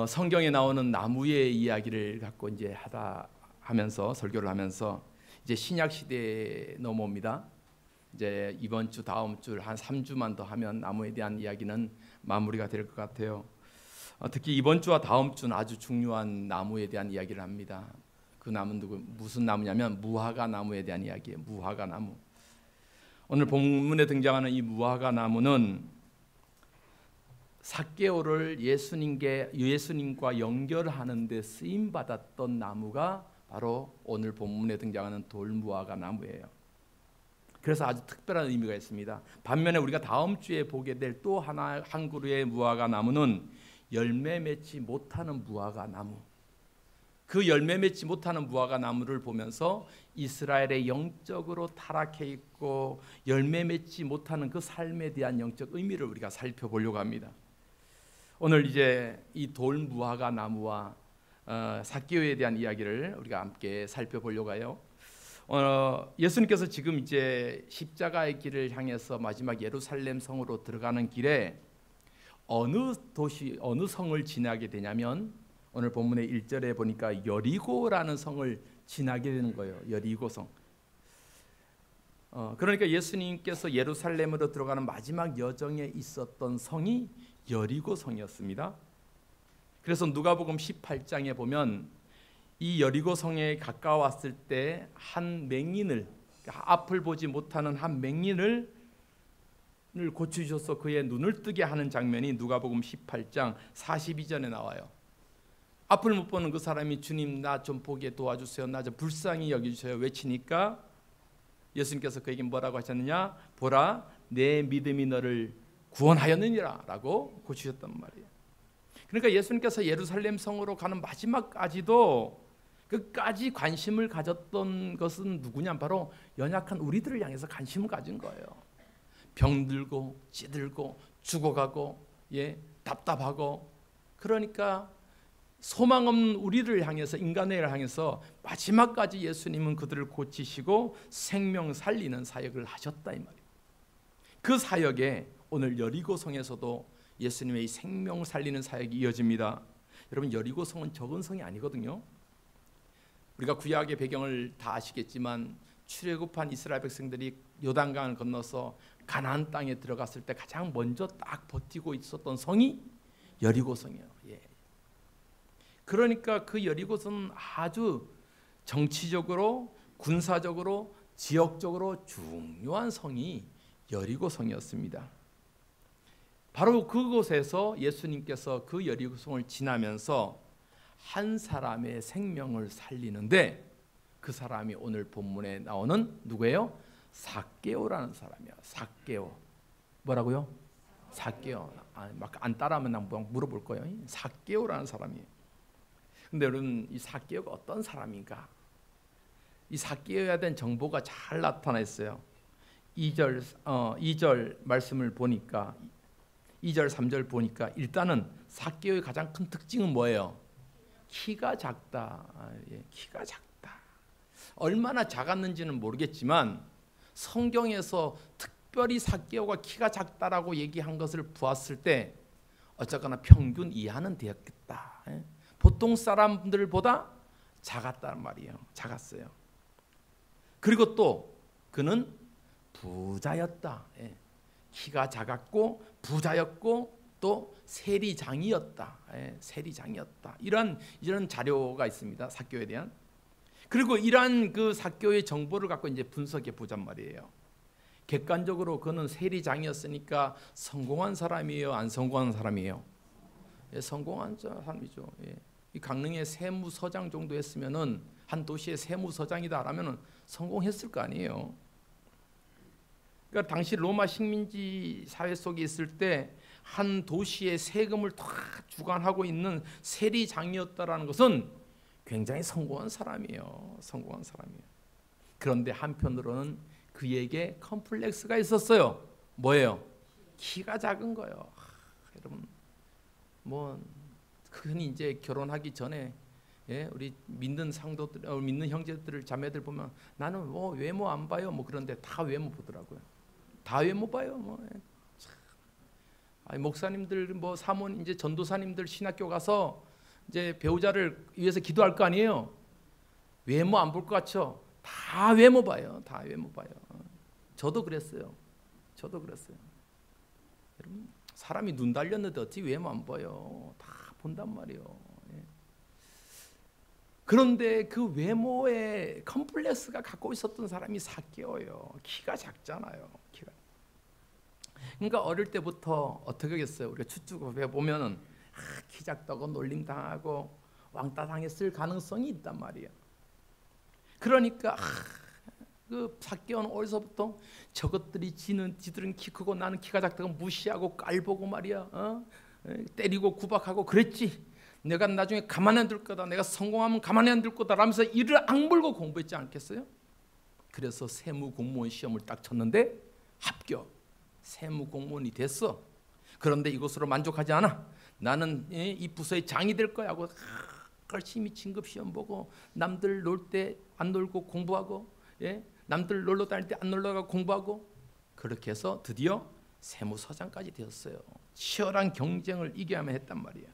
성경에 나오는 나무의 이야기를 갖고 이제 하면서 설교를 하면서 이제 신약 시대에 넘어옵니다. 이제 이번 주 다음 주 한 3주만 더 하면 나무에 대한 이야기는 마무리가 될 것 같아요. 특히 이번 주와 다음 주는 아주 중요한 나무에 대한 이야기를 합니다. 그 나무는 무슨 나무냐면 무화과 나무에 대한 이야기예요. 무화과 나무. 오늘 본문에 등장하는 이 무화과 나무는 삭개오를 예수님과 연결하는 데 쓰임 받았던 나무가 바로 오늘 본문에 등장하는 돌무화과 나무예요. 그래서 아주 특별한 의미가 있습니다. 반면에 우리가 다음 주에 보게 될 또 한 그루의 무화과 나무는 열매 맺지 못하는 무화과 나무. 그 열매 맺지 못하는 무화과 나무를 보면서 이스라엘의 영적으로 타락해 있고 열매 맺지 못하는 그 삶에 대한 영적 의미를 우리가 살펴보려고 합니다. 오늘 이제 이 돌무화과 나무와 삭개오에 대한 이야기를 우리가 함께 살펴보려고 해요. 예수님께서 지금 이제 십자가의 길을 향해서 마지막 예루살렘 성으로 들어가는 길에 어느 성을 지나게 되냐면 오늘 본문의 1절에 보니까 여리고라는 성을 지나게 되는 거예요. 여리고성. 그러니까 예수님께서 예루살렘으로 들어가는 마지막 여정에 있었던 성이 여리고성이었습니다. 그래서 누가복음 18장에 보면 이 여리고성에 가까웠을 때 한 맹인을, 앞을 보지 못하는 한 맹인을 고치셔서 그의 눈을 뜨게 하는 장면이 누가복음 18장 42절에 나와요. 앞을 못 보는 그 사람이 주님 나 좀 보게 도와주세요. 나 좀 불쌍히 여겨주세요. 외치니까 예수님께서 그에게 뭐라고 하셨느냐? 보라 내 믿음이 너를 구원하였느니라 라고 고치셨단 말이에요. 그러니까 예수님께서 예루살렘 성으로 가는 마지막까지도 끝까지 관심을 가졌던 것은 누구냐? 바로 연약한 우리들을 향해서 관심을 가진 거예요. 병들고 찌들고 죽어가고 답답하고 그러니까 소망 없는 우리를 향해서 인간을 향해서 마지막까지 예수님은 그들을 고치시고 생명 살리는 사역을 하셨다 이 말이에요. 그 사역에 오늘 여리고성에서도 예수님의 이 생명 살리는 사역이 이어집니다. 여러분 여리고성은 적은 성이 아니거든요. 우리가 구약의 배경을 다 아시겠지만 출애굽한 이스라엘 백성들이 요단강을 건너서 가나안 땅에 들어갔을 때 가장 먼저 딱 버티고 있었던 성이 여리고성이에요. 그러니까 그 여리고성은 아주 정치적으로 군사적으로 지역적으로 중요한 성이 여리고성이었습니다. 바로 그곳에서 예수님께서 그 여리고성을 지나면서 한 사람의 생명을 살리는데 그 사람이 오늘 본문에 나오는 누구예요? 삭개오라는 사람이야. 삭개오. 뭐라고요? 삭개오. 막 안 따라하면 난 물어볼 거예요. 삭개오라는 사람이에요. 근데 여러분 이 삭개오가 어떤 사람인가? 이 삭개오에 대한 정보가 잘 나타나 있어요. 2절 말씀을 보니까 2절 3절 보니까 일단은 삭개오의 가장 큰 특징은 뭐예요? 키가 작다. 키가 작다. 얼마나 작았는지는 모르겠지만 성경에서 특별히 삭개오가 키가 작다라고 얘기한 것을 보았을 때 어쨌거나 평균 이하는 되었겠다. 보통 사람들보다 작았단 말이에요. 작았어요. 그리고 또 그는 부자였다. 키가 작았고 부자였고 또 세리장이었다. 세리장이었다. 이런 자료가 있습니다. 삭개오에 대한. 그리고 이러한 그 삭개오의 정보를 갖고 이제 분석해 보잔 말이에요. 객관적으로 그는 세리장이었으니까 성공한 사람이에요, 안 성공한 사람이에요? 성공한 사람이죠. 이 강릉의 세무서장 정도 했으면은 한 도시의 세무서장이다라면은 성공했을 거 아니에요. 그러니까 당시 로마 식민지 사회 속에 있을 때 한 도시의 세금을 다 주관하고 있는 세리장이었다라는 것은 굉장히 성공한 사람이에요. 성공한 사람이에요. 그런데 한편으로는 그에게 컴플렉스가 있었어요. 뭐예요? 키가 작은 거예요. 여러분 뭐 흔히 이제 결혼하기 전에 우리 믿는 상도들, 믿는 형제들, 자매들 보면 나는 뭐 외모 안 봐요, 뭐 그런데 다 외모 보더라고요. 다 외모 봐요, 뭐. 아니, 목사님들 뭐 사모님 이제 전도사님들 신학교 가서 이제 배우자를 위해서 기도할 거 아니에요. 외모 안 볼 것 같죠? 다 외모 봐요. 다 외모 봐요. 저도 그랬어요. 여러분, 사람이 눈 달렸는데 어떻게 외모 안 봐요? 다 본단 말이에요. 예. 그런데 그 외모에 컴플렉스가 갖고 있었던 사람이 삭개오예요. 키가 작잖아요. 그러니까 어릴 때부터 어떻게 하겠어요? 우리가 추측해 보면은 키 작다고 놀림 당하고 왕따 당했을 가능성이 있단 말이에요. 그러니까 그 삭개오는 어디서부터 저것들이 지들은 키 크고 나는 키가 작다고 무시하고 깔보고 말이야. 때리고 구박하고 그랬지. 내가 나중에 가만히 안 둘 거다. 내가 성공하면 가만히 안 둘 거다 라면서 이를 악물고 공부했지 않겠어요? 그래서 세무 공무원 시험을 딱 쳤는데 합격. 세무 공무원이 됐어. 그런데 이것으로 만족하지 않아. 나는 이 부서의 장이 될 거야 하고 열심히 진급 시험 보고 남들 놀 때 안 놀고 공부하고, 남들 놀러 다닐 때 안 놀러 가고 공부하고, 그렇게 해서 드디어 세무서장까지 되었어요. 치열한 경쟁을 이겨야만 했단 말이에요.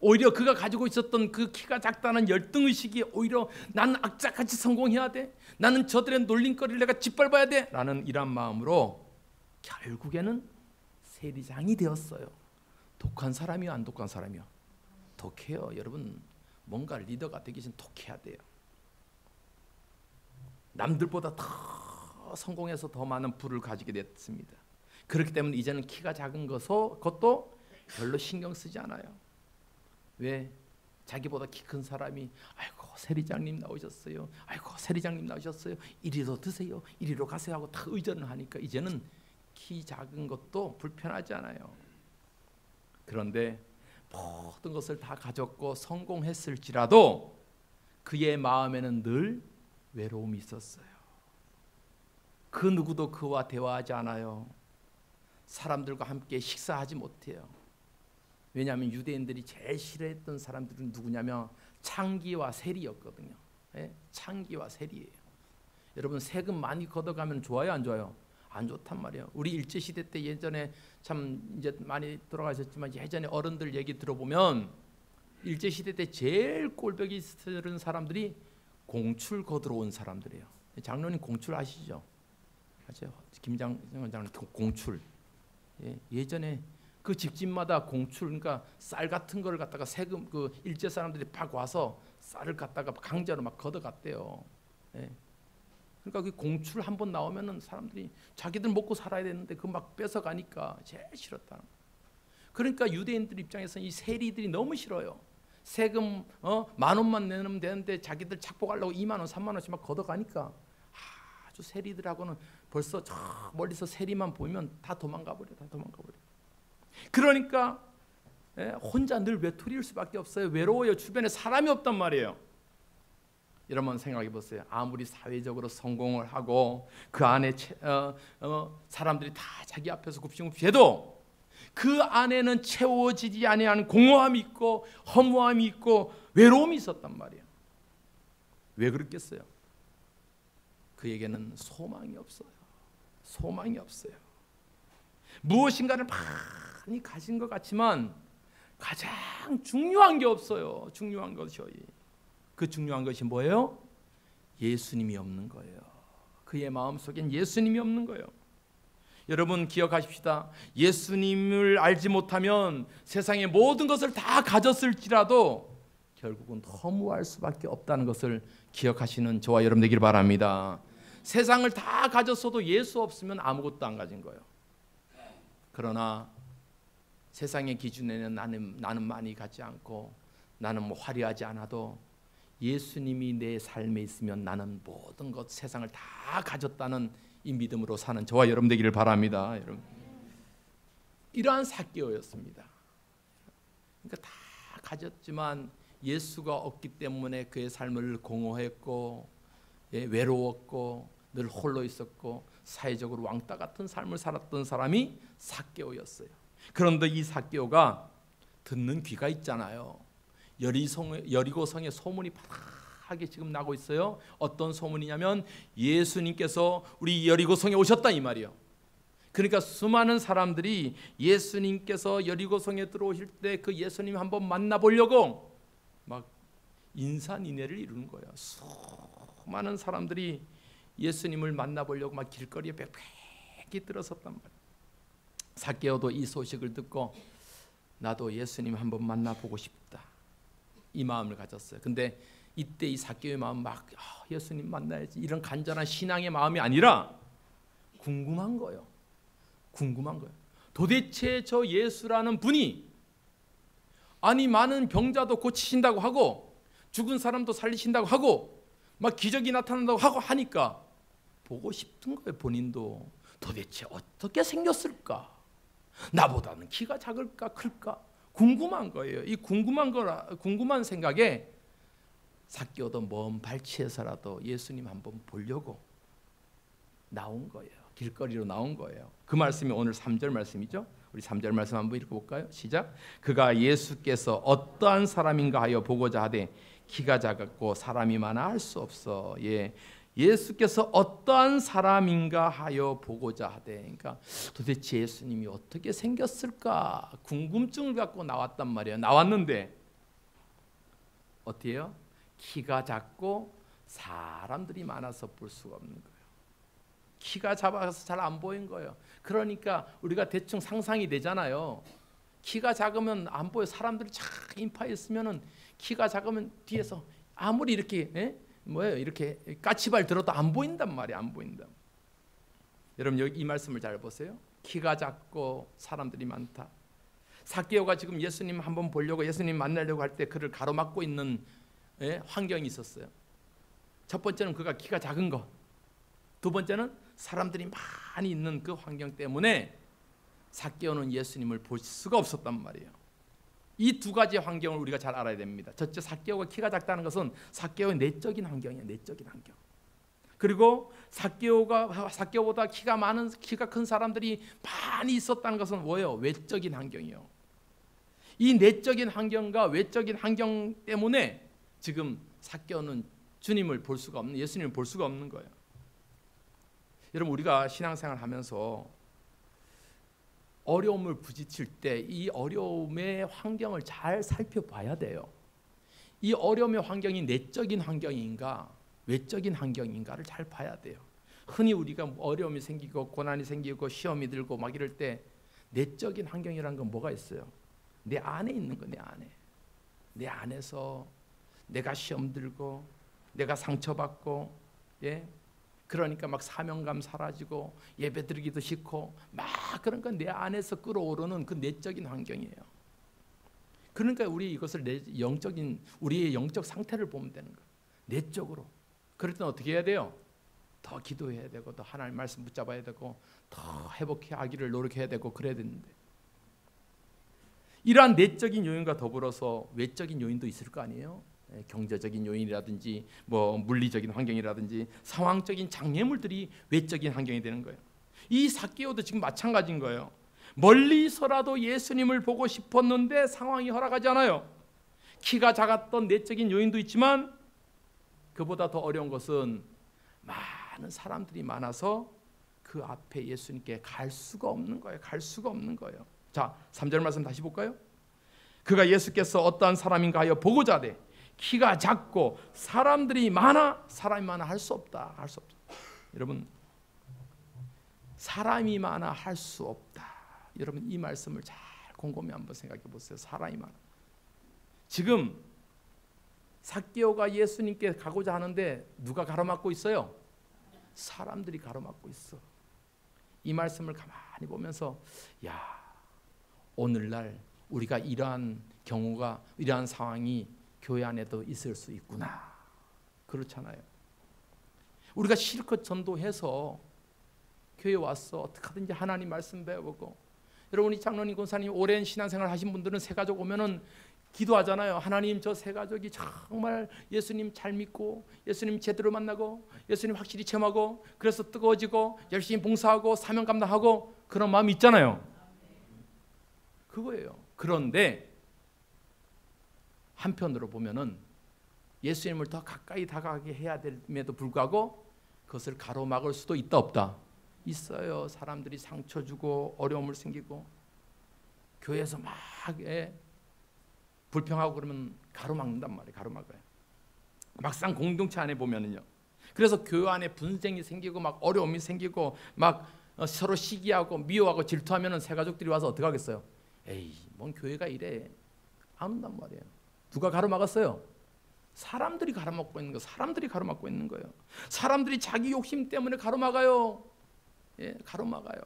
오히려 그가 가지고 있었던 그 키가 작다는 열등의식이 오히려 나는 악착같이 성공해야 돼. 나는 저들의 놀림거리를 내가 짓밟아야 돼. 라는 이런 마음으로 결국에는 세리장이 되었어요. 독한 사람이요, 안 독한 사람이요? 독해요. 여러분, 뭔가 리더가 되기 전에 독해야 돼요. 남들보다 더 성공해서 더 많은 부를 가지게 됐습니다. 그렇기 때문에 이제는 키가 작은 것도 별로 신경 쓰지 않아요. 왜? 자기보다 키 큰 사람이 아이고 세리장님 나오셨어요. 아이고 세리장님 나오셨어요. 이리로 드세요. 이리로 가세요 하고 다 의전을 하니까 이제는 키 작은 것도 불편하지 않아요. 그런데 모든 것을 다 가졌고 성공했을지라도 그의 마음에는 늘 외로움이 있었어요. 그 누구도 그와 대화하지 않아요. 사람들과 함께 식사하지 못해요. 왜냐하면 유대인들이 제일 싫어했던 사람들은 누구냐면 창기와 세리였거든요. 창기와 세리예요. 여러분, 세금 많이 걷어가면 좋아요, 안 좋아요? 안 좋단 말이에요. 우리 일제 시대 때 예전에 참 이제 많이 돌아가셨지만 예전에 어른들 얘기 들어보면 일제 시대 때 제일 꼴보기 싫은 사람들이 공출 거들어 온 사람들이에요. 장로님 공출 아시죠? 아세요? 김장 장로님 공출. 예전에 그 집집마다 공출, 그러니까 쌀 같은 거를 갖다가 세금 그 일제 사람들이 팍 와서 쌀을 갖다가 강제로 막 걷어갔대요. 그러니까 그 공출 한번 나오면은 사람들이 자기들 먹고 살아야 되는데 그 막 뺏어가니까 제일 싫었다. 그러니까 유대인들 입장에서는 이 세리들이 너무 싫어요. 세금 10,000원만 내면 되는데 자기들 착복하려고 20,000원, 30,000원씩 막 걷어가니까 아주 세리들하고는 벌써 저 멀리서 세리만 보이면 다 도망가 버려. 그러니까 혼자 늘 외톨이일 수밖에 없어요. 외로워요. 주변에 사람이 없단 말이에요. 여러분 생각해 보세요. 아무리 사회적으로 성공을 하고 그 안에 사람들이 다 자기 앞에서 굽신굽신해도 그 안에는 채워지지 아니하는 공허함이 있고 허무함이 있고 외로움이 있었단 말이에요. 왜 그랬겠어요? 그에게는 소망이 없어요. 무엇인가를 많이 가진 것 같지만 가장 중요한 게 없어요. 중요한 것이 그 중요한 것이 뭐예요? 예수님이 없는 거예요. 그의 마음속엔 예수님이 없는 거예요. 여러분 기억하십시다. 예수님을 알지 못하면 세상의 모든 것을 다 가졌을지라도 결국은 허무할 수밖에 없다는 것을 기억하시는 저와 여러분 되기를 바랍니다. 세상을 다 가졌어도 예수 없으면 아무것도 안 가진 거예요. 그러나 세상의 기준에는 나는 많이 가지 않고 나는 뭐 화려하지 않아도 예수님이 내 삶에 있으면 나는 모든 것 세상을 다 가졌다는 이 믿음으로 사는 저와 여러분 되기를 바랍니다. 여러분. 이러한 삭개오였습니다. 그러니까 다 가졌지만 예수가 없기 때문에 그의 삶을 공허했고 외로웠고 늘 홀로 있었고 사회적으로 왕따 같은 삶을 살았던 사람이 삭개오였어요. 그런데 이 삭개오가 듣는 귀가 있잖아요. 여리고성에 소문이 파랗게 지금 나고 있어요. 어떤 소문이냐면 예수님께서 우리 여리고성에 오셨다 이 말이에요. 그러니까 수많은 사람들이 예수님께서 여리고성에 들어오실 때 그 예수님 한번 만나보려고 막 인산인해를 이루는 거예요. 수많은 사람들이 예수님을 만나보려고 막 길거리에 빽빽히 들어섰단 말이에요. 삭개오도 이 소식을 듣고 나도 예수님 한번 만나보고 싶다, 이 마음을 가졌어요. 근데 이때 이 삭개오의 마음 막 예수님 만나야지 이런 간절한 신앙의 마음이 아니라 궁금한 거예요. 궁금한 거예요. 도대체 저 예수라는 분이 아니 많은 병자도 고치신다고 하고 죽은 사람도 살리신다고 하고 막 기적이 나타난다고 하고 하니까 보고 싶은 거예요. 본인도 도대체 어떻게 생겼을까? 나보다는 키가 작을까 클까? 궁금한 거예요. 이 궁금한 생각에 삭개오도 먼 발치에서라도 예수님 한번 보려고 나온 거예요. 길거리로 나온 거예요. 그 말씀이 오늘 3절 말씀이죠. 우리 3절 말씀 한번 읽어볼까요? 시작. 그가 예수께서 어떠한 사람인가 하여 보고자 하되 키가 작았고 사람이 많아 할 수 없어. 예수께서 어떠한 사람인가 하여 보고자 하되, 그러니까 도대체 예수님이 어떻게 생겼을까 궁금증을 갖고 나왔단 말이에요. 나왔는데 어때요? 키가 작고 사람들이 많아서 볼 수가 없는 거예요. 키가 작아서 잘 안 보인 거예요. 그러니까 우리가 대충 상상이 되잖아요. 키가 작으면 안 보여. 사람들이 쫙 인파해 있으면은 키가 작으면 뒤에서 아무리 이렇게 이렇게 까치발 들어도 안 보인단 말이에요. 안 보인다. 여러분 여기 이 말씀을 잘 보세요. 키가 작고 사람들이 많다. 삭개오가 지금 예수님 한번 보려고 예수님 만나려고 할 때 그를 가로막고 있는 환경이 있었어요. 첫 번째는 그가 키가 작은 것, 두 번째는 사람들이 많이 있는 그 환경 때문에 삭개오는 예수님을 볼 수가 없었단 말이에요. 이 두 가지 환경을 우리가 잘 알아야 됩니다. 첫째, 삭개오가 키가 작다는 것은 삭개오의 내적인 환경이에요. 내적인 환경. 그리고 삭개오보다 키가 큰 사람들이 많이 있었다는 것은 뭐예요? 외적인 환경이요. 이 내적인 환경과 외적인 환경 때문에 지금 삭개오는 주님을 볼 수가 없는, 예수님을 볼 수가 없는 거예요. 여러분 우리가 신앙생활 하면서 어려움을 부딪힐 때 이 어려움의 환경을 잘 살펴봐야 돼요. 이 어려움의 환경이 내적인 환경인가 외적인 환경인가를 잘 봐야 돼요. 흔히 우리가 어려움이 생기고 고난이 생기고 시험이 들고 막 이럴 때 내적인 환경이라는 건 뭐가 있어요? 내 안에 있는 거. 내 안에서 내가 시험 들고 내가 상처받고 그러니까 막 사명감 사라지고 예배 드리기도 싫고 막 그런 건 내 안에서 끌어오르는 그 내적인 환경이에요. 그러니까 우리 이것을 우리의 영적 상태를 보면 되는 거예요. 내적으로. 그럴 때는 어떻게 해야 돼요? 더 기도해야 되고 더 하나님 말씀 붙잡아야 되고 더 회복하기를 노력해야 되고 그래야 되는데 이러한 내적인 요인과 더불어서 외적인 요인도 있을 거 아니에요? 경제적인 요인이라든지 뭐 물리적인 환경이라든지 상황적인 장애물들이 외적인 환경이 되는 거예요. 이 삭개오도 지금 마찬가지인 거예요. 멀리서라도 예수님을 보고 싶었는데 상황이 허락하지 않아요. 키가 작았던 내적인 요인도 있지만 그보다 더 어려운 것은 많은 사람들이 많아서 그 앞에 예수님께 갈 수가 없는 거예요. 갈 수가 없는 거예요. 자, 3절 말씀 다시 볼까요? 그가 예수께서 어떠한 사람인가 하여 보고자 하되 키가 작고 사람이 많아 할 수 없다. 할 수 없다. 여러분 사람이 많아 할 수 없다. 여러분 이 말씀을 잘 곰곰이 한번 생각해 보세요. 사람이 많아. 지금 삭개오가 예수님께 가고자 하는데 누가 가로막고 있어요? 사람들이 가로막고 있어. 이 말씀을 가만히 보면서 야, 오늘날 우리가 이러한 경우가 이러한 상황이 교회 안에도 있을 수 있구나. 그렇잖아요. 우리가 실컷 전도해서 교회 와서 어떻게 하든지 하나님 말씀 배워보고 여러분이 장로님 권사님 오랜 신앙생활 하신 분들은 새가족 오면은 기도하잖아요. 하나님 저 새가족이 정말 예수님 잘 믿고 예수님 제대로 만나고 예수님 확실히 체험하고 그래서 뜨거워지고 열심히 봉사하고 사명 감당하고 그런 마음이 있잖아요. 그거예요. 그런데 한편으로 보면은 예수님을 더 가까이 다가가게 해야 됨에도 불구하고 그것을 가로막을 수도 있다 없다? 있어요. 사람들이 상처 주고 어려움을 생기고 교회에서 막 불평하고 그러면 가로막는단 말이에요. 가로막아요. 막상 공동체 안에 보면은요. 그래서 교회 안에 분쟁이 생기고 막 어려움이 생기고 막 서로 시기하고 미워하고 질투하면은 새 가족들이 와서 어떻게 하겠어요? 에이, 뭔 교회가 이래? 안 온단 말이에요. 누가 가로막았어요? 사람들이 가로막고 있는 거. 사람들이 가로막고 있는 거예요. 사람들이 자기 욕심 때문에 가로막아요. 예, 가로막아요.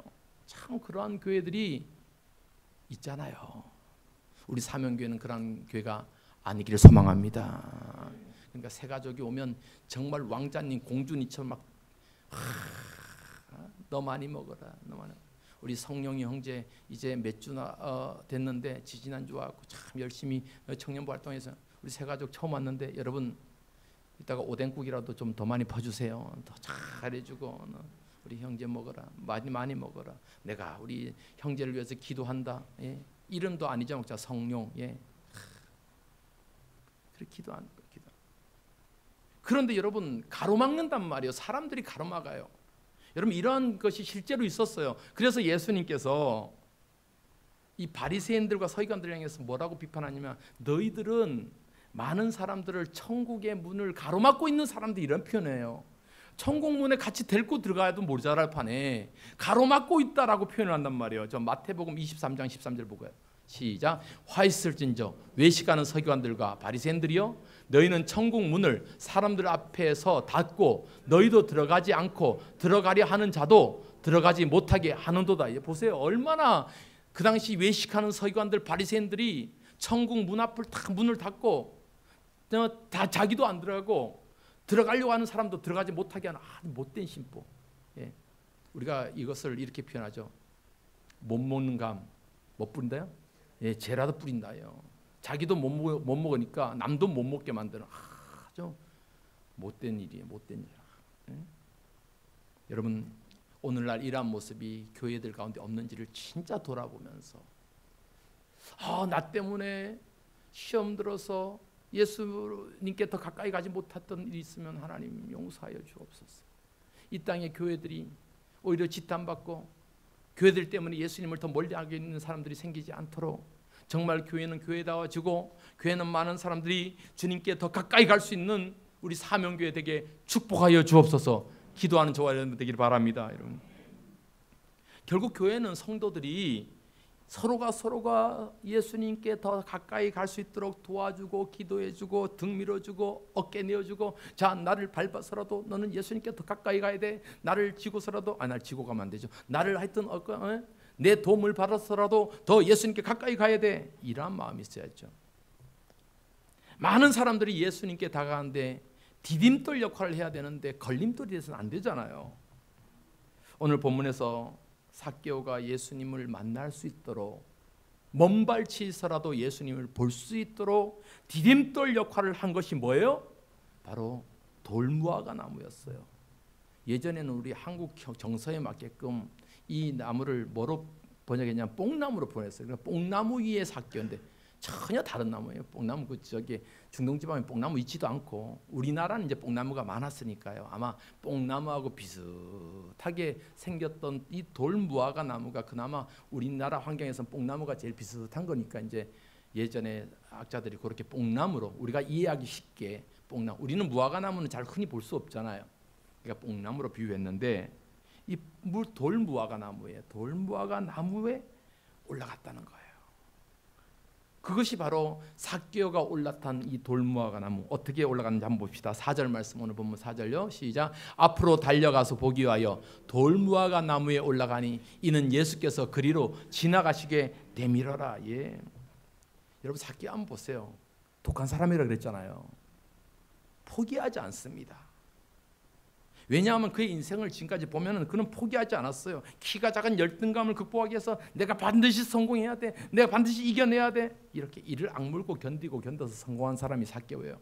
참 그러한 교회들이 있잖아요. 우리 사명교회는 그런 교회가 아니기를 소망합니다. 그러니까 새 가족이 오면 정말 왕자님 공주님처럼 막 너 많이 먹어라, 너 많이. 우리 성령이 형제 이제 몇 주나 됐는데 지지난주 와서 참 열심히 청년부 활동해서 우리 새 가족 처음 왔는데 여러분 이따가 오뎅국이라도 좀 더 많이 퍼주세요. 더 잘해주고 우리 형제 먹어라, 많이 먹어라. 내가 우리 형제를 위해서 기도한다. 예. 이름도 안 잊어먹자. 성령. 예. 그렇게 기도하는 거예요. 기도. 그런데 여러분 가로막는단 말이에요. 사람들이 가로막아요. 여러분 이러한 것이 실제로 있었어요. 그래서 예수님께서 이 바리새인들과 서기관들을 향해서 뭐라고 비판하냐면 너희들은 많은 사람들을 천국의 문을 가로막고 있는 사람들이 이런 표현이에요. 천국 문에 같이 데리고 들어가야도 모자랄 판에 가로막고 있다라고 표현을 한단 말이에요. 저 마태복음 23장 13절 보고요. 시작. 화 있을진저 외식하는 서기관들과 바리새인들이여 너희는 천국 문을 사람들 앞에서 닫고 너희도 들어가지 않고 들어가려 하는 자도 들어가지 못하게 하는도다. 보세요. 얼마나 그 당시 외식하는 서기관들 바리새인들이 천국 문 앞을 다 문을 닫고 다 자기도 안 들어가고 들어가려고 하는 사람도 들어가지 못하게 하는 아주 못된 심보. 예. 우리가 이것을 이렇게 표현하죠. 못 먹는 감 못 뿌린다요? 예, 죄라도 뿌린다요. 자기도 못 먹으니까 남도 못 먹게 만드는 아주 못된 일이에요. 못된 일. 예? 여러분 오늘날 이러한 모습이 교회들 가운데 없는지를 진짜 돌아보면서 나 때문에 시험 들어서 예수님께 더 가까이 가지 못했던 일이 있으면 하나님 용서하여 주옵소서. 이 땅의 교회들이 오히려 지탄받고 교회들 때문에 예수님을 더 멀리하게 있는 사람들이 생기지 않도록 정말 교회는 교회다워지고 교회는 많은 사람들이 주님께 더 가까이 갈 수 있는 우리 사명교회 되게 축복하여 주옵소서. 기도하는 저와 여러분 되기를 바랍니다. 여러분. 결국 교회는 성도들이 서로가 예수님께 더 가까이 갈 수 있도록 도와주고 기도해주고 등 밀어주고 어깨 내어주고 자 나를 밟아서라도 너는 예수님께 더 가까이 가야 돼. 나를 지고서라도 날 지고 가면 안 되죠. 나를 하여튼 내 도움을 받아서라도 더 예수님께 가까이 가야 돼. 이러한 마음이 있어야죠. 많은 사람들이 예수님께 다가가는데 디딤돌 역할을 해야 되는데 걸림돌이 돼서는 안 되잖아요. 오늘 본문에서 삭개오가 예수님을 만날 수 있도록 먼발치서라도 예수님을 볼 수 있도록 디딤돌 역할을 한 것이 뭐예요? 바로 돌무화과 나무였어요. 예전에는 우리 한국 정서에 맞게끔 이 나무를 뭐로 번역했냐 뽕나무로 번역했어요. 그러니까 뽕나무 위에 삭개오인데 전혀 다른 나무예요. 뽕나무 저기 중동지방에 뽕나무 있지도 않고 우리나라는 이제 뽕나무가 많았으니까요. 아마 뽕나무하고 비슷하게 생겼던 이 돌무화과 나무가 그나마 우리나라 환경에서 뽕나무가 제일 비슷한 거니까 이제 예전에 학자들이 그렇게 뽕나무로 우리가 이해하기 쉽게 뽕나무. 우리는 무화과 나무는 잘 흔히 볼 수 없잖아요. 그러니까 뽕나무로 비유했는데 이 돌무화과 나무예요. 돌무화과 나무에 올라갔다는 거예요. 그것이 바로 삭개오가 올라탄 이 돌무화과 나무. 어떻게 올라가는지 한번 봅시다. 4절 말씀 오늘 본문 4절요. 시작. 앞으로 달려가서 보기 위하여 돌무화과 나무에 올라가니 이는 예수께서 그리로 지나가시게 되밀어라. 예. 여러분 삭개오 한번 보세요. 독한 사람이라 그랬잖아요. 포기하지 않습니다. 왜냐하면 그의 인생을 지금까지 보면은 그는 포기하지 않았어요. 키가 작은 열등감을 극복하기 위해서 내가 반드시 성공해야 돼. 내가 반드시 이겨내야 돼. 이렇게 이를 악물고 견디고 견뎌서 성공한 사람이 삭개오예요.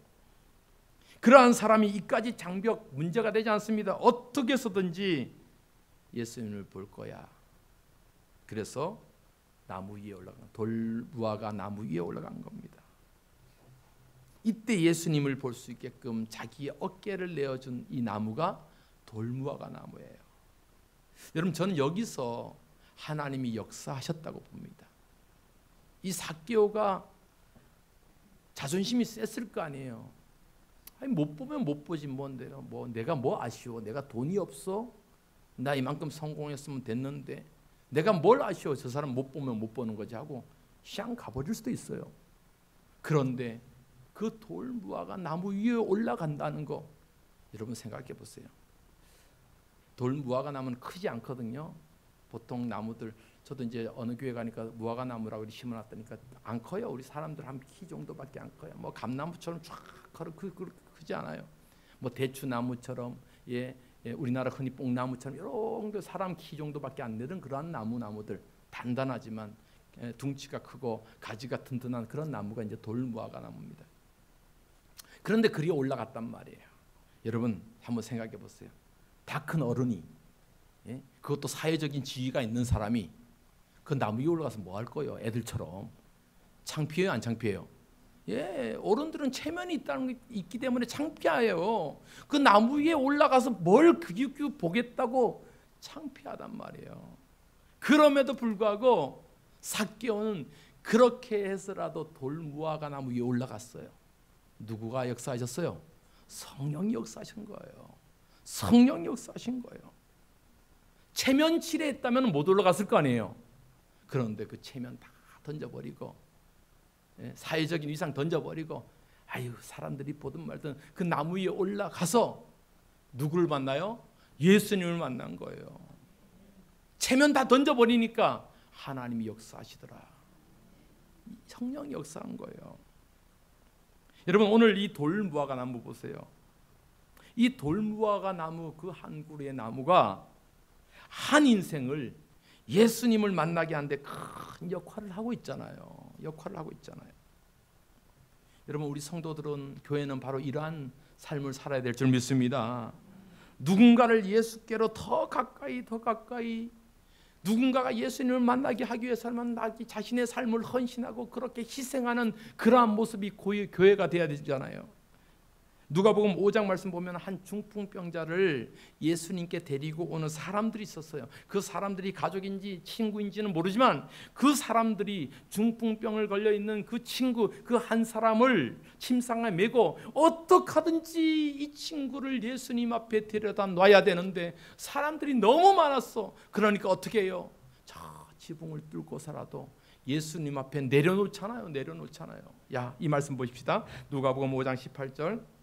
그러한 사람이 이까지 장벽 문제가 되지 않습니다. 어떻게 해서든지 예수님을 볼 거야. 그래서 나무 위에 올라간 돌무화과 나무 위에 올라간 겁니다. 이때 예수님을 볼 수 있게끔 자기의 어깨를 내어준 이 나무가 돌무화과 나무예요. 여러분, 저는 여기서 하나님이 역사하셨다고 봅니다. 이 삭개오가 자존심이 셌을 거 아니에요. 아니, 못 보면 못 보지 뭔데요. 뭐 내가 뭐 아쉬워? 내가 돈이 없어? 나 이만큼 성공했으면 됐는데 내가 뭘 아쉬워? 저 사람 못 보면 못 보는 거지 하고 샹 가버릴 수도 있어요. 그런데 그 돌무화가 나무 위에 올라간다는 거 여러분 생각해 보세요. 돌무화과 나무는 크지 않거든요. 보통 나무들, 저도 이제 어느 교회 가니까 무화과 나무라고 심어놨다니까 안 커요. 우리 사람들 한 키 정도밖에 안 커요. 뭐 감나무처럼 쫙 크지 않아요. 뭐 대추나무처럼 우리나라 흔히 뽕나무처럼 이런 사람 키 정도밖에 안 되는 그러한 나무들, 단단하지만 둥치가 크고 가지가 튼튼한 그런 나무가 이제 돌무화과 나무입니다. 그런데 그리 올라갔단 말이에요. 여러분 한번 생각해 보세요. 다 큰 어른이, 그것도 사회적인 지위가 있는 사람이 그 나무 위에 올라가서 뭐 할 거예요? 애들처럼. 창피해요, 안 창피해요? 어른들은 체면이 있기 때문에 창피해요. 그 나무 위에 올라가서 뭘 그기ug 보겠다고 창피하단 말이에요. 그럼에도 불구하고 삭개오는 그렇게 해서라도 돌무화과 나무 위에 올라갔어요. 누구가 역사하셨어요? 성령이 역사하신 거예요. 성령이 역사하신 거예요. 체면치레 했다면 못 올라갔을 거 아니에요. 그런데 그 체면 다 던져버리고 사회적인 위상 던져버리고 사람들이 보든 말든 그 나무 위에 올라가서 누구를 만나요? 예수님을 만난 거예요. 체면 다 던져버리니까 하나님이 역사하시더라. 성령이 역사한 거예요. 여러분 오늘 이 돌무화과 나무 보세요. 이 돌무화과 나무, 그 한 그루의 나무가 한 인생을 예수님을 만나게 하는데 큰 역할을 하고 있잖아요. 여러분 우리 성도들은, 교회는 바로 이러한 삶을 살아야 될 줄 믿습니다. 누군가를 예수께로 더 가까이 누군가가 예수님을 만나게 하기 위해서만 자신의 삶을 헌신하고 그렇게 희생하는 그러한 모습이 교회가 돼야 되잖아요. 누가복음 5장 말씀 보면 한 중풍병자를 예수님께 데리고 오는 사람들이 있었어요. 그 사람들이 가족인지 친구인지는 모르지만 그 사람들이 중풍병을 걸려 있는 그 친구, 그 한 사람을 침상에 메고 어떻게 하든지 이 친구를 예수님 앞에 데려다 놔야 되는데 사람들이 너무 많았어. 그러니까 어떻게 해요? 저 지붕을 뚫고서라도 예수님 앞에 내려놓잖아요. 이 말씀 보십시다. 누가복음 5장 18절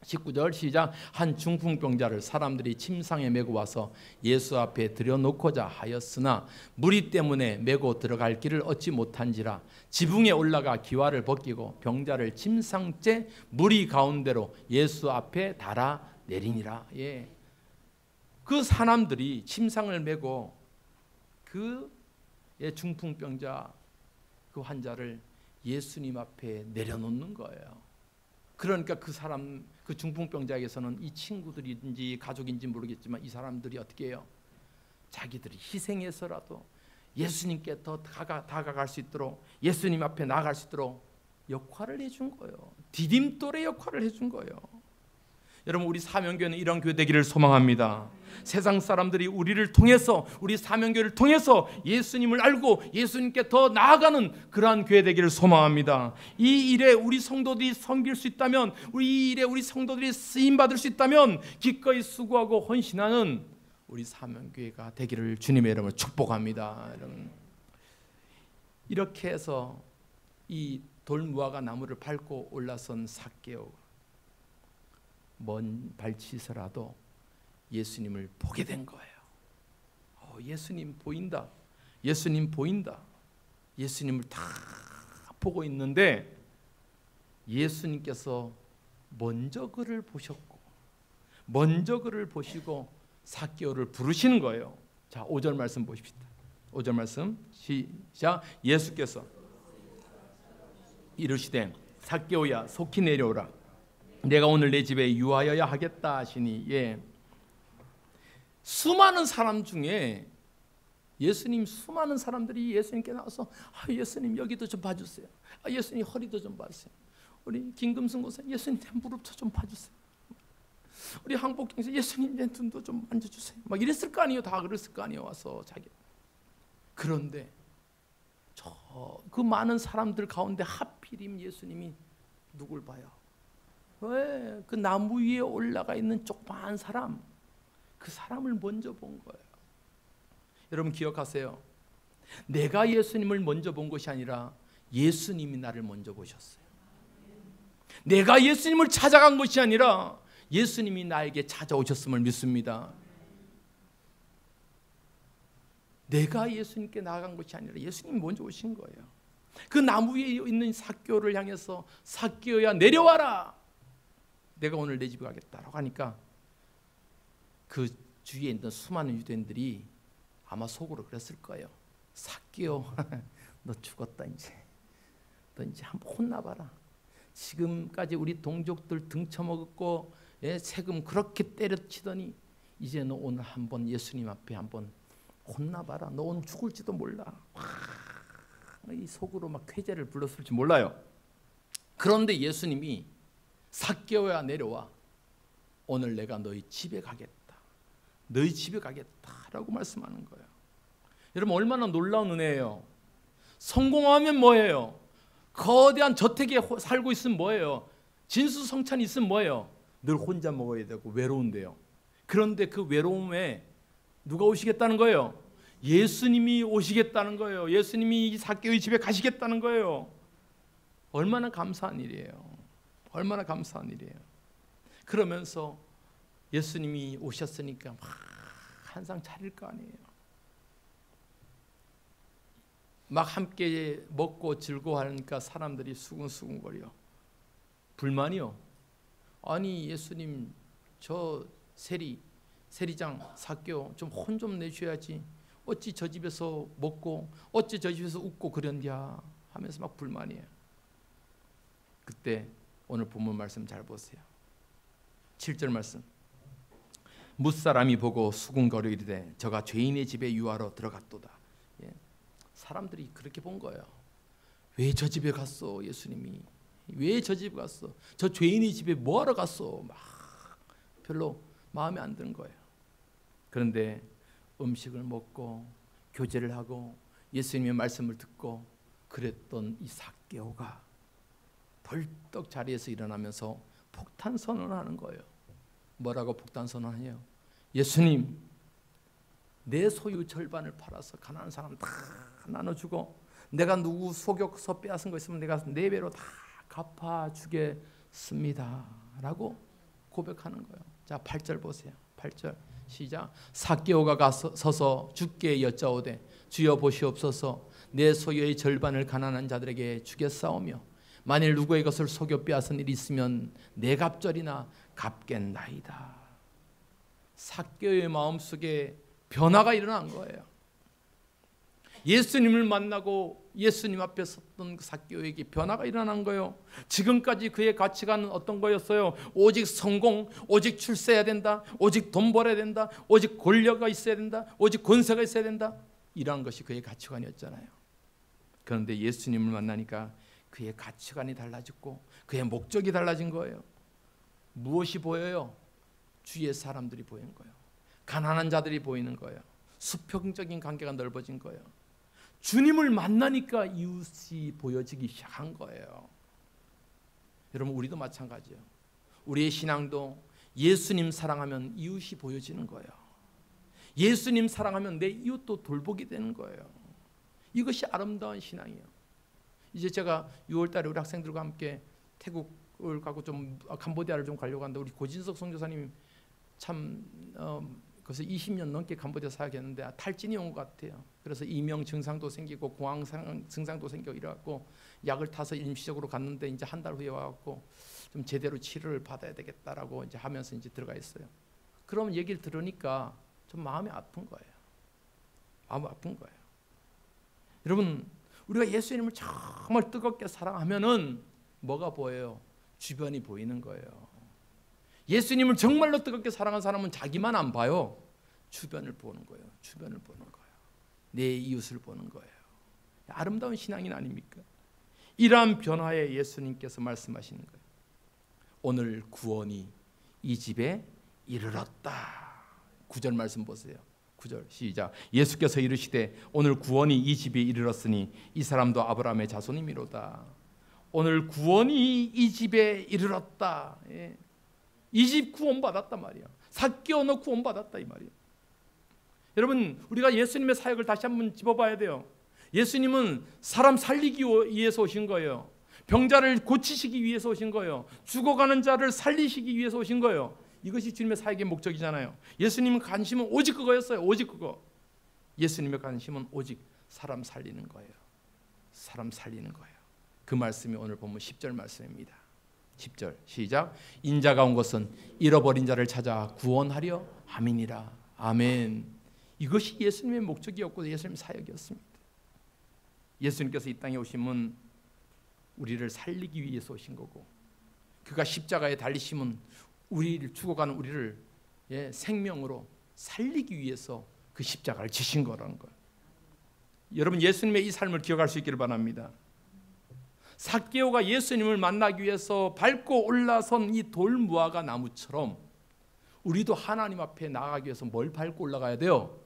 19절 시작. 한 중풍병자를 사람들이 침상에 메고 와서 예수 앞에 들여놓고자 하였으나 무리 때문에 메고 들어갈 길을 얻지 못한지라 지붕에 올라가 기와를 벗기고 병자를 침상째 무리 가운데로 예수 앞에 달아 내리니라. 그 사람들이 침상을 메고 그 중풍병자 그 환자를 예수님 앞에 내려놓는 거예요. 그러니까 그 사람, 그 중풍병자에게서는 이 친구들인지 가족인지 모르겠지만 이 사람들이 어떻게 해요? 자기들이 희생해서라도 예수님께 더 다가갈 수 있도록, 예수님 앞에 나아갈 수 있도록 역할을 해준 거예요. 디딤돌의 역할을 해준 거예요. 여러분 우리 사명교회는 이런 교회 되기를 소망합니다. 세상 사람들이 우리를 통해서, 우리 사명교회를 통해서 예수님을 알고 예수님께 더 나아가는 그러한 교회 되기를 소망합니다. 이 일에 우리 성도들이 섬길 수 있다면, 이 일에 우리 성도들이 쓰임받을 수 있다면 기꺼이 수고하고 헌신하는 우리 사명교회가 되기를 주님의 이름으로 축복합니다. 여러분 이렇게 해서 이 돌무화과 나무를 밟고 올라선 삭개오, 먼 발치서라도 예수님을 보게 된 거예요. 예수님 보인다. 예수님을 다 보고 있는데 예수님께서 먼저 그를 보셨고, 먼저 그를 보시고 삭개오를 부르시는 거예요. 자, 5절 말씀 보십시다. 5절 말씀 시작. 예수께서 이르시되 삭개오야 속히 내려오라. 내가 오늘 내 집에 유하여야 하겠다 하시니, 수많은 사람 중에 수많은 사람들이 예수님께 나와서 예수님 여기도 좀 봐주세요. 예수님 허리도 좀 봐주세요. 우리 김금순 고사 예수님 무릎도 좀 봐주세요. 우리 항복경에서 예수님 내 눈도 좀 만져주세요. 막 이랬을 거 아니에요. 다 그랬을 거 아니에요. 와서 자기. 그런데 그 많은 사람들 가운데 하필이면 예수님이 누굴 봐요? 왜? 그 나무 위에 올라가 있는 조그만 사람, 그 사람을 먼저 본 거예요. 여러분 기억하세요. 내가 예수님을 먼저 본 것이 아니라 예수님이 나를 먼저 보셨어요. 내가 예수님을 찾아간 것이 아니라 예수님이 나에게 찾아오셨음을 믿습니다. 내가 예수님께 나아간 것이 아니라 예수님이 먼저 오신 거예요. 그 나무 위에 있는 삭개오를 향해서 삭개오야 내려와라. 내가 오늘 내 집에 가겠다라고 하니까 그 주위에 있는 수많은 유대인들이 아마 속으로 그랬을 거예요. 삭개오, 너 죽었다 이제. 너 이제 한번 혼나봐라. 지금까지 우리 동족들 등쳐먹었고 세금 그렇게 때려치더니 이제 너 오늘 한번 예수님 앞에 한번 혼나봐라. 너 오늘 죽을지도 몰라. 이 속으로 막 쾌재를 불렀을지 몰라요. 그런데 예수님이 삭개오야 내려와. 오늘 내가 너희 집에 가겠다. 너희 집에 가겠다라고 말씀하는 거예요. 여러분 얼마나 놀라운 은혜예요. 성공하면 뭐예요? 거대한 저택에 살고 있으면 뭐예요? 진수성찬이 있으면 뭐예요? 늘 혼자 먹어야 되고 외로운데요. 그런데 그 외로움에 누가 오시겠다는 거예요? 예수님이 오시겠다는 거예요. 예수님이 이 삭개오의 집에 가시겠다는 거예요. 얼마나 감사한 일이에요. 얼마나 감사한 일이에요. 그러면서 예수님이 오셨으니까 막 한상 차릴 거 아니에요. 막 함께 먹고 즐거워하니까 사람들이 수근수근거려. 불만이요. 아니 예수님 저 세리장 삭개오 좀 혼 좀 내셔야지. 어찌 저 집에서 먹고 어찌 저 집에서 웃고 그런냐 하면서 막 불만이에요. 그때 오늘 본문 말씀 잘 보세요. 7절 말씀. 뭇사람이 보고 수군거려 이르되 저가 죄인의 집에 유하러 들어갔도다. 예. 사람들이 그렇게 본 거예요. 왜 저 집에 갔어 예수님이? 왜 저 집에 갔어? 저 죄인의 집에 뭐하러 갔어? 막 별로 마음에 안 드는 거예요. 그런데 음식을 먹고 교제를 하고 예수님의 말씀을 듣고 그랬던 이 삭개오가 벌떡 자리에서 일어나면서 폭탄 선언하는 거예요. 뭐라고 폭탄 선언하냐? 예수님, 내 소유 절반을 팔아서 가난한 사람 다 나눠주고 내가 누구 속여서 빼앗은 거 있으면 내가 4배로 다 갚아주겠습니다 라고 고백하는 거예요. 자 8절 보세요. 8절 시작. 삭개오가 가서 서서 주께 여짜오되 주여 보시옵소서 내 소유의 절반을 가난한 자들에게 주겠사오며 만일 누구의 것을 속여 빼앗은 일이 있으면 내 갑절이나 갚겠나이다. 삭개오의 마음속에 변화가 일어난 거예요. 예수님을 만나고 예수님 앞에 섰던 그 삭개오에게 변화가 일어난 거예요. 지금까지 그의 가치관은 어떤 거였어요? 오직 성공, 오직 출세해야 된다, 오직 돈 벌어야 된다, 오직 권력이 있어야 된다, 오직 권세가 있어야 된다, 이러한 것이 그의 가치관이었잖아요. 그런데 예수님을 만나니까 그의 가치관이 달라졌고 그의 목적이 달라진 거예요. 무엇이 보여요? 주위의 사람들이 보이는 거예요. 가난한 자들이 보이는 거예요. 수평적인 관계가 넓어진 거예요. 주님을 만나니까 이웃이 보여지기 시작한 거예요. 여러분 우리도 마찬가지예요. 우리의 신앙도 예수님 사랑하면 이웃이 보여지는 거예요. 예수님 사랑하면 내 이웃도 돌보게 되는 거예요. 이것이 아름다운 신앙이에요. 이제 제가 6월 달에 우리 학생들과 함께 태국을 가고 좀 캄보디아를 좀 가려고 하는데 우리 고진석 선교사님 참 그래서 20년 넘게 캄보디아 사역했는데 탈진이 온 것 같아요. 그래서 이명 증상도 생기고 공황 증상도 생기고 이래갖고 약을 타서 임시적으로 갔는데 이제 한 달 후에 와갖고 좀 제대로 치료를 받아야 되겠다라고 이제 하면서 이제 들어가 있어요. 그럼 얘기를 들으니까 좀 마음이 아픈 거예요. 마음 아픈 거예요. 여러분 우리가 예수님을 정말 뜨겁게 사랑하면은 뭐가 보여요? 주변이 보이는 거예요. 예수님을 정말로 뜨겁게 사랑한 사람은 자기만 안 봐요. 주변을 보는 거예요. 주변을 보는 거예요. 내 이웃을 보는 거예요. 아름다운 신앙인 아닙니까? 이러한 변화에 예수님께서 말씀하시는 거예요. 오늘 구원이 이 집에 이르렀다. 9절 말씀 보세요. 9절 시작. 예수께서 이르시되 오늘 구원이 이 집에 이르렀으니 이 사람도 아브라함의 자손이미로다. 오늘 구원이 이 집에 이르렀다. 예. 이 집 구원받았단 말이야. 삭개오 너 구원받았다 이 말이야. 여러분, 우리가 예수님의 사역을 다시 한번 짚어봐야 돼요. 예수님은 사람 살리기 위해서 오신 거예요. 병자를 고치시기 위해서 오신 거예요. 죽어가는 자를 살리시기 위해서 오신 거예요. 이것이 주님의 사역의 목적이잖아요. 예수님의 관심은 오직 그거였어요. 오직 그거. 예수님의 관심은 오직 사람 살리는 거예요. 사람 살리는 거예요. 그 말씀이 오늘 보면 10절 말씀입니다. 10절 시작. 인자가 온 것은 잃어버린 자를 찾아 구원하려 함이니라. 아멘. 이것이 예수님의 목적이었고 예수님의 사역이었습니다. 예수님께서 이 땅에 오심은 우리를 살리기 위해서 오신 거고, 그가 십자가에 달리심은 우리를 죽어가는 우리를 생명으로 살리기 위해서 그 십자가를 지신 거라는 거예요. 여러분, 예수님의 이 삶을 기억할 수 있기를 바랍니다. 삭개오가 예수님을 만나기 위해서 밟고 올라선 이 돌무화과 나무처럼 우리도 하나님 앞에 나아가기 위해서 뭘 밟고 올라가야 돼요?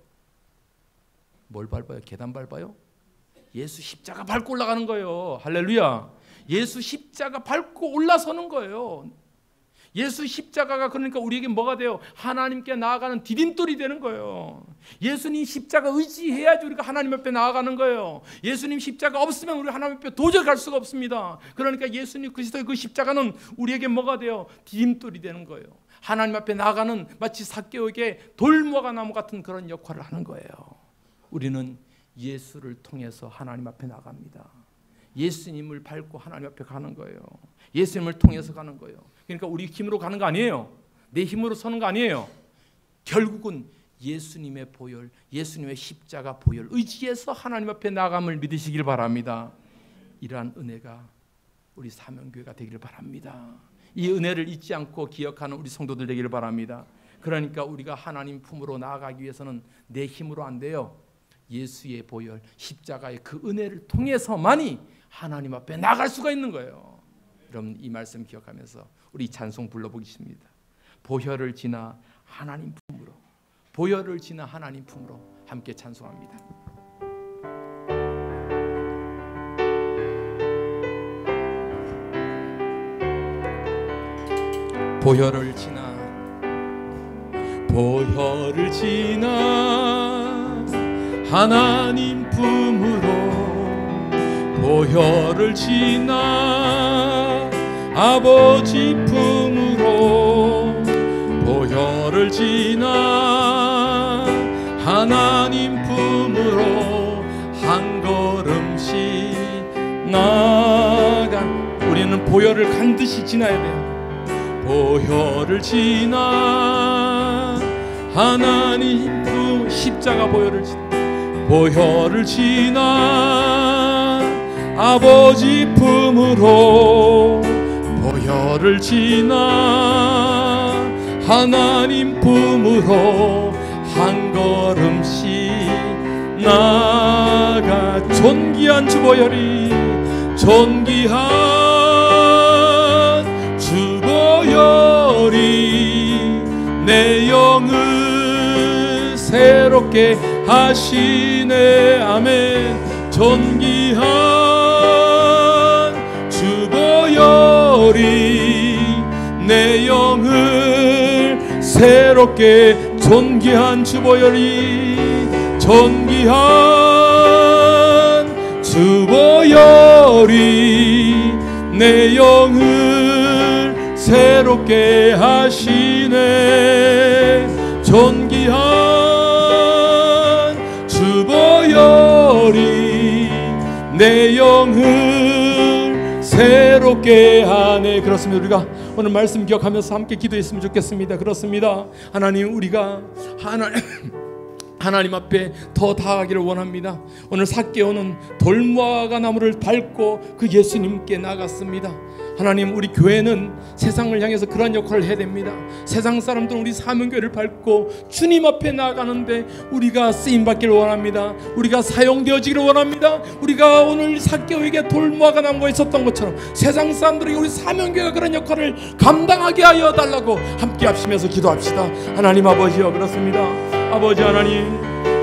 뭘 밟아요? 계단 밟아요? 예수 십자가 밟고 올라가는 거예요. 할렐루야. 예수 십자가 밟고 올라서는 거예요. 예수 십자가가 그러니까 우리에게 뭐가 돼요? 하나님께 나아가는 디딤돌이 되는 거예요. 예수님 십자가 의지해야지 우리가 하나님 앞에 나아가는 거예요. 예수님 십자가 없으면 우리 하나님 앞에 도저히 갈 수가 없습니다. 그러니까 예수님 그리스도의 그 십자가는 우리에게 뭐가 돼요? 디딤돌이 되는 거예요. 하나님 앞에 나아가는 마치 삭개오에게 돌무화과 나무 같은 그런 역할을 하는 거예요. 우리는 예수를 통해서 하나님 앞에 나갑니다. 예수님을 밟고 하나님 앞에 가는 거예요. 예수님을 통해서 가는 거예요. 그러니까 우리 힘으로 가는 거 아니에요. 내 힘으로 서는 거 아니에요. 결국은 예수님의 보혈, 예수님의 십자가 보혈 의지해서 하나님 앞에 나감을 믿으시길 바랍니다. 이러한 은혜가 우리 사명교회가 되기를 바랍니다. 이 은혜를 잊지 않고 기억하는 우리 성도들 되기를 바랍니다. 그러니까 우리가 하나님 품으로 나아가기 위해서는 내 힘으로 안 돼요. 예수의 보혈, 십자가의 그 은혜를 통해서만이 하나님 앞에 나갈 수가 있는 거예요. 여러분, 이 말씀 기억하면서 우리 찬송 불러보겠습니다. 보혈을 지나 하나님 품으로, 보혈을 지나 하나님 품으로 함께 찬송합니다. 보혈을 지나, 보혈을 지나 하나님 품으로, 보혈을 지나 아버지 품으로, 보혈을 지나 하나님 품으로 한 걸음씩 나가. 우리는 보혈을 반드시 지나야 돼요. 보혈을 지나 하나님 품, 십자가 보혈을 지나, 보혈을 지나 아버지 품으로, 보혈을 지나 하나님 품으로 한 걸음씩 나가. 존귀한 주 보혈이, 존귀한 주 보혈이 내 영을 새롭게 하시네. 아멘. 존귀한 주 보혈이 내 영을 새롭게, 존귀한 주 보혈이, 존귀한 주 보혈이 내 영을 새롭게 하시네. 존귀한 주 보혈이 내 영을 새롭게 하네. 그렇습니다. 우리가 오늘 말씀 기억하면서 함께 기도했으면 좋겠습니다. 그렇습니다. 하나님, 우리가 하나님 앞에 더 다가가기를 원합니다. 오늘 삭개오는 돌무화과 나무를 밟고 그 예수님께 나갔습니다. 하나님, 우리 교회는 세상을 향해서 그런 역할을 해야 됩니다. 세상 사람들은 우리 사명교회를 밟고 주님 앞에 나아가는데 우리가 쓰임받기를 원합니다. 우리가 사용되어지기를 원합니다. 우리가 오늘 삭개오에게 돌무화과 나무가 있었던 것처럼 세상 사람들이 우리 사명교회가 그런 역할을 감당하게 하여 달라고 함께 합심해서 기도합시다. 하나님 아버지여, 그렇습니다. 아버지 하나님,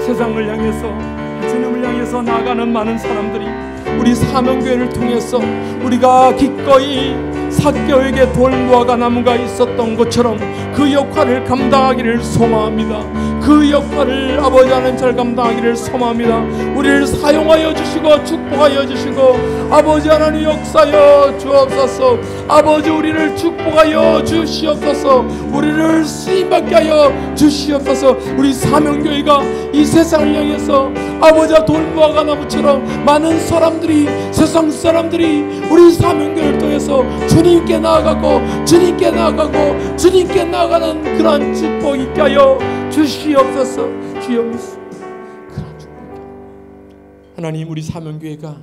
세상을 향해서, 주님을 향해서 나아가는 많은 사람들이 우리 사명교회를 통해서 우리가 기꺼이 삭개오에게 돌무화과 나무가 있었던 것처럼 그 역할을 감당하기를 소망합니다. 그 역할을 아버지 하나님 잘 감당하기를 소망합니다. 우리를 사용하여 주시고 축복하여 주시고 아버지 하나님 역사여 주옵소서. 아버지, 우리를 축복하여 주시옵소서. 우리를 쓰임받게 하여 주시옵소서. 우리 사명교회가 이 세상을 향해서 아버지 돌무화과 나무처럼 많은 사람들이, 세상 사람들이 우리 사명교회를 통해서 주님께 나아가고 주님께 나아가고 주님께 나아가는 그런 축복 있게 하여 주시옵소서. 주여, 그런 축복. 하나님, 우리 사명교회가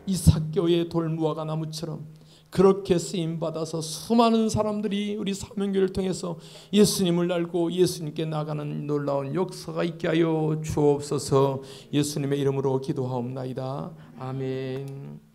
이 삭개오의 돌무화과 나무처럼 그렇게 쓰임받아서 수많은 사람들이 우리 사명교회를 통해서 예수님을 알고 예수님께 나가는 놀라운 역사가 있게 하여 주옵소서. 예수님의 이름으로 기도하옵나이다. 아멘.